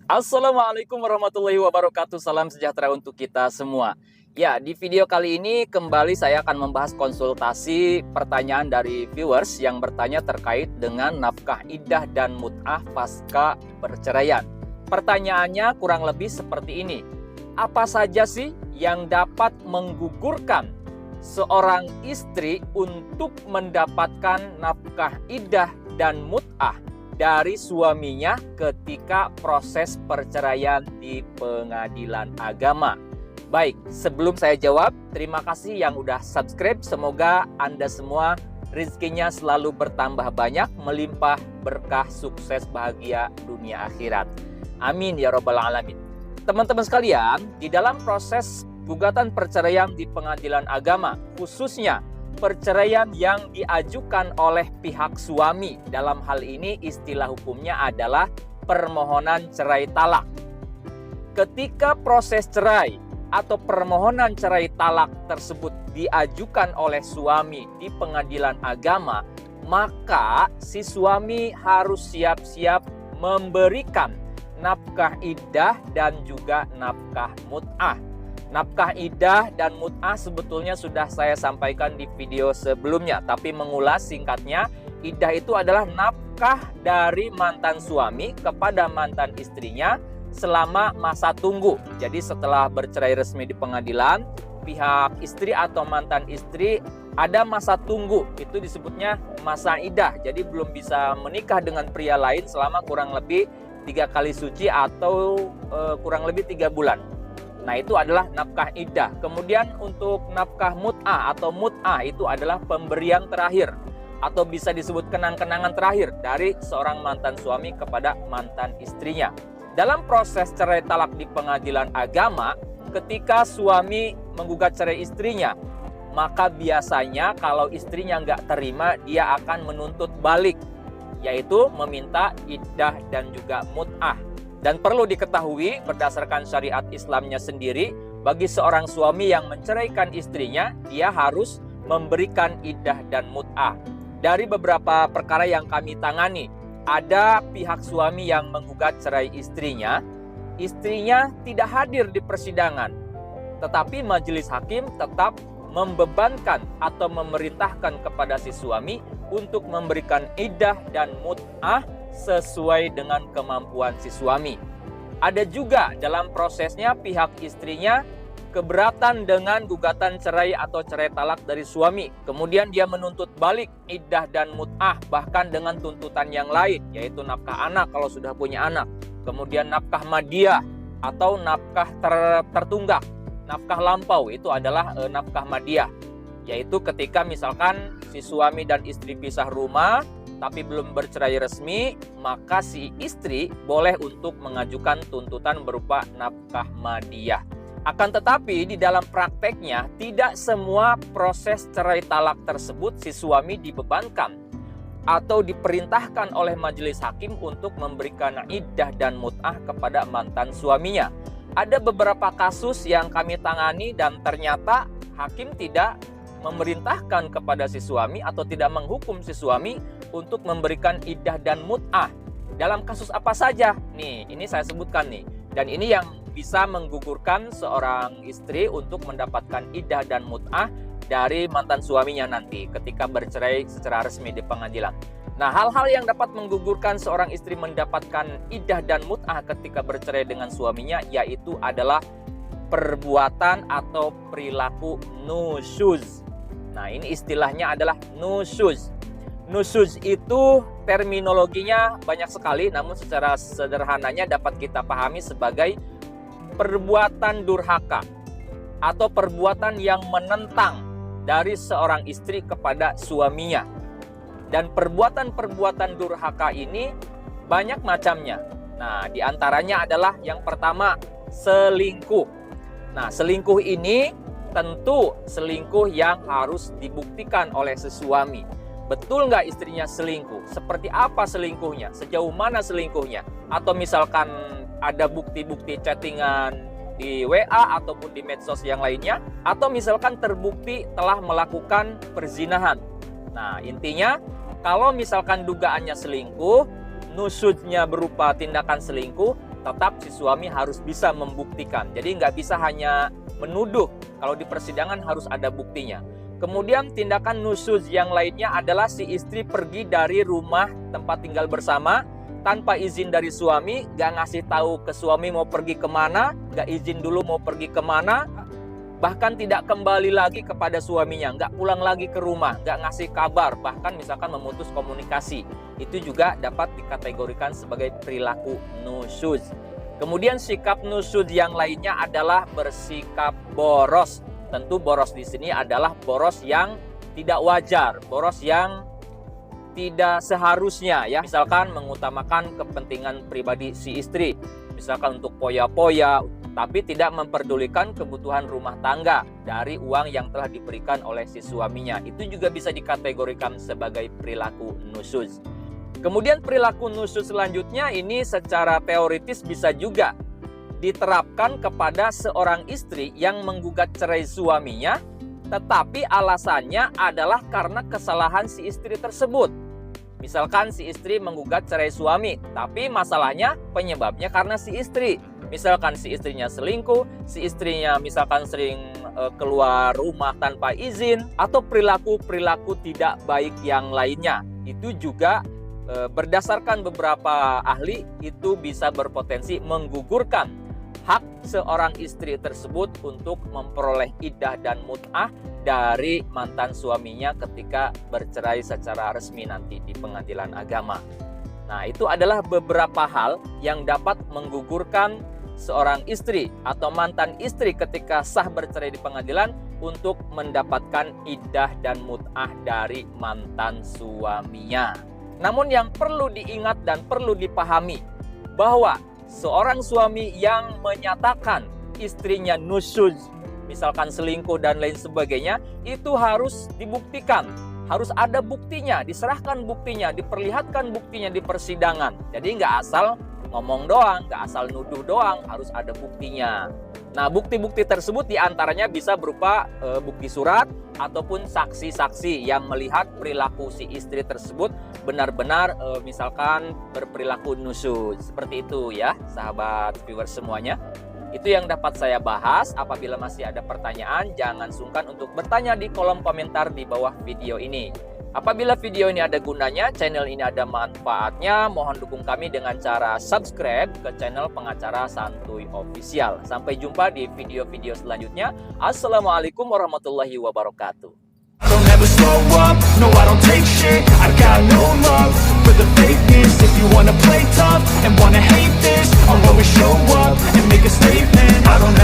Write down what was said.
Assalamualaikum warahmatullahi wabarakatuh. Salam sejahtera untuk kita semua. Ya, di video kali ini kembali saya akan membahas konsultasi pertanyaan dari viewers yang bertanya terkait dengan nafkah iddah dan mut'ah pasca perceraian. Pertanyaannya kurang lebih seperti ini. Apa saja sih yang dapat menggugurkan seorang istri untuk mendapatkan nafkah iddah dan mut'ah dari suaminya ketika proses perceraian di pengadilan agama? Baik, sebelum saya jawab, terima kasih yang udah subscribe. Semoga Anda semua rezekinya selalu bertambah banyak, melimpah, berkah, sukses, bahagia dunia akhirat. Amin ya robbal alamin. Teman-teman sekalian, di dalam proses gugatan perceraian di pengadilan agama, khususnya perceraian yang diajukan oleh pihak suami, dalam hal ini istilah hukumnya adalah permohonan cerai talak. Ketika proses cerai atau permohonan cerai talak tersebut diajukan oleh suami di pengadilan agama, maka si suami harus siap-siap memberikan nafkah iddah dan juga nafkah mut'ah. Nafkah iddah dan mut'ah sebetulnya sudah saya sampaikan di video sebelumnya, tapi mengulas singkatnya, iddah itu adalah nafkah dari mantan suami kepada mantan istrinya selama masa tunggu. Jadi setelah bercerai resmi di pengadilan, pihak istri atau mantan istri ada masa tunggu, itu disebutnya masa iddah. Jadi belum bisa menikah dengan pria lain selama kurang lebih 3 kali suci atau kurang lebih 3 bulan. Nah, itu adalah nafkah iddah. Kemudian untuk nafkah mut'ah atau mut'ah itu adalah pemberian terakhir atau bisa disebut kenang-kenangan terakhir dari seorang mantan suami kepada mantan istrinya. Dalam proses cerai talak di pengadilan agama, ketika suami menggugat cerai istrinya, maka biasanya kalau istrinya nggak terima, dia akan menuntut balik, yaitu meminta iddah dan juga mut'ah. Dan perlu diketahui berdasarkan syariat Islamnya sendiri, bagi seorang suami yang menceraikan istrinya, dia harus memberikan iddah dan mut'ah. Dari beberapa perkara yang kami tangani, ada pihak suami yang menggugat cerai istrinya tidak hadir di persidangan, tetapi majelis hakim tetap membebankan atau memerintahkan kepada si suami untuk memberikan iddah dan mut'ah sesuai dengan kemampuan si suami. Ada juga dalam prosesnya pihak istrinya keberatan dengan gugatan cerai atau cerai talak dari suami. Kemudian dia menuntut balik iddah dan mut'ah, bahkan dengan tuntutan yang lain, yaitu nafkah anak kalau sudah punya anak. Kemudian nafkah madiah atau nafkah tertunggak. Nafkah lampau itu adalah nafkah madiah, yaitu ketika misalkan si suami dan istri pisah rumah tapi belum bercerai resmi, maka si istri boleh untuk mengajukan tuntutan berupa nafkah madiah. Akan tetapi di dalam prakteknya tidak semua proses cerai talak tersebut si suami dibebankan atau diperintahkan oleh majelis hakim untuk memberikan iddah dan mut'ah kepada mantan suaminya. Ada beberapa kasus yang kami tangani dan ternyata hakim tidak memerintahkan kepada si suami atau tidak menghukum si suami untuk memberikan iddah dan mut'ah. Dalam kasus apa saja? Nih, ini saya sebutkan nih. Dan ini yang bisa menggugurkan seorang istri untuk mendapatkan iddah dan mut'ah dari mantan suaminya nanti ketika bercerai secara resmi di pengadilan. Nah, hal-hal yang dapat menggugurkan seorang istri mendapatkan iddah dan mut'ah ketika bercerai dengan suaminya yaitu adalah perbuatan atau perilaku nusyuz. Nah, ini istilahnya adalah nusyuz. Nusyuz itu terminologinya banyak sekali, namun secara sederhananya dapat kita pahami sebagai perbuatan durhaka atau perbuatan yang menentang dari seorang istri kepada suaminya. Dan perbuatan-perbuatan durhaka ini banyak macamnya. Nah, diantaranya adalah yang pertama, selingkuh. Nah, selingkuh ini tentu selingkuh yang harus dibuktikan oleh si suami. Betul nggak istrinya selingkuh? Seperti apa selingkuhnya? Sejauh mana selingkuhnya? Atau misalkan ada bukti-bukti chattingan di WA ataupun di medsos yang lainnya, atau misalkan terbukti telah melakukan perzinahan. Nah, intinya kalau misalkan dugaannya selingkuh, nusyuznya berupa tindakan selingkuh, tetap si suami harus bisa membuktikan. Jadi nggak bisa hanya menuduh, kalau di persidangan harus ada buktinya. Kemudian tindakan nusyuz yang lainnya adalah si istri pergi dari rumah tempat tinggal bersama tanpa izin dari suami, nggak ngasih tahu ke suami mau pergi kemana, nggak izin dulu mau pergi kemana, bahkan tidak kembali lagi kepada suaminya, nggak pulang lagi ke rumah, nggak ngasih kabar, bahkan misalkan memutus komunikasi. Itu juga dapat dikategorikan sebagai perilaku nusyuz. Kemudian sikap nusyuz yang lainnya adalah bersikap boros. Tentu boros di sini adalah boros yang tidak wajar, boros yang tidak seharusnya ya. Misalkan mengutamakan kepentingan pribadi si istri, misalkan untuk poya-poya, tapi tidak memperdulikan kebutuhan rumah tangga dari uang yang telah diberikan oleh si suaminya. Itu juga bisa dikategorikan sebagai perilaku nusyuz. Kemudian perilaku nusyuz selanjutnya ini secara teoritis bisa juga diterapkan kepada seorang istri yang menggugat cerai suaminya, tetapi alasannya adalah karena kesalahan si istri tersebut. Misalkan si istri menggugat cerai suami, tapi masalahnya penyebabnya karena si istri. Misalkan si istrinya selingkuh, si istrinya misalkan sering keluar rumah tanpa izin, atau perilaku-perilaku tidak baik yang lainnya. Itu juga berdasarkan beberapa ahli itu bisa berpotensi menggugurkan hak seorang istri tersebut untuk memperoleh iddah dan mut'ah dari mantan suaminya ketika bercerai secara resmi nanti di pengadilan agama. Nah, itu adalah beberapa hal yang dapat menggugurkan seorang istri atau mantan istri ketika sah bercerai di pengadilan untuk mendapatkan iddah dan mut'ah dari mantan suaminya. Namun yang perlu diingat dan perlu dipahami bahwa seorang suami yang menyatakan istrinya nusyuz, misalkan selingkuh dan lain sebagainya, itu harus dibuktikan. Harus ada buktinya, diserahkan buktinya, diperlihatkan buktinya di persidangan. Jadi nggak asal ngomong doang, nggak asal nuduh doang, harus ada buktinya. Nah, bukti-bukti tersebut diantaranya bisa berupa bukti surat ataupun saksi-saksi yang melihat perilaku si istri tersebut benar-benar misalkan berperilaku nusyuz. Seperti itu ya, sahabat viewers semuanya. Itu yang dapat saya bahas. Apabila masih ada pertanyaan, jangan sungkan untuk bertanya di kolom komentar di bawah video ini. Apabila video ini ada gunanya, channel ini ada manfaatnya, mohon dukung kami dengan cara subscribe ke channel Pengacara Santuy Official. Sampai jumpa di video-video selanjutnya. Assalamualaikum warahmatullahi wabarakatuh. Don't ever slow up, no I don't take shit. I got no love for the fakeness. If you wanna play tough and wanna hate this, I'll always show up and make a statement. I don't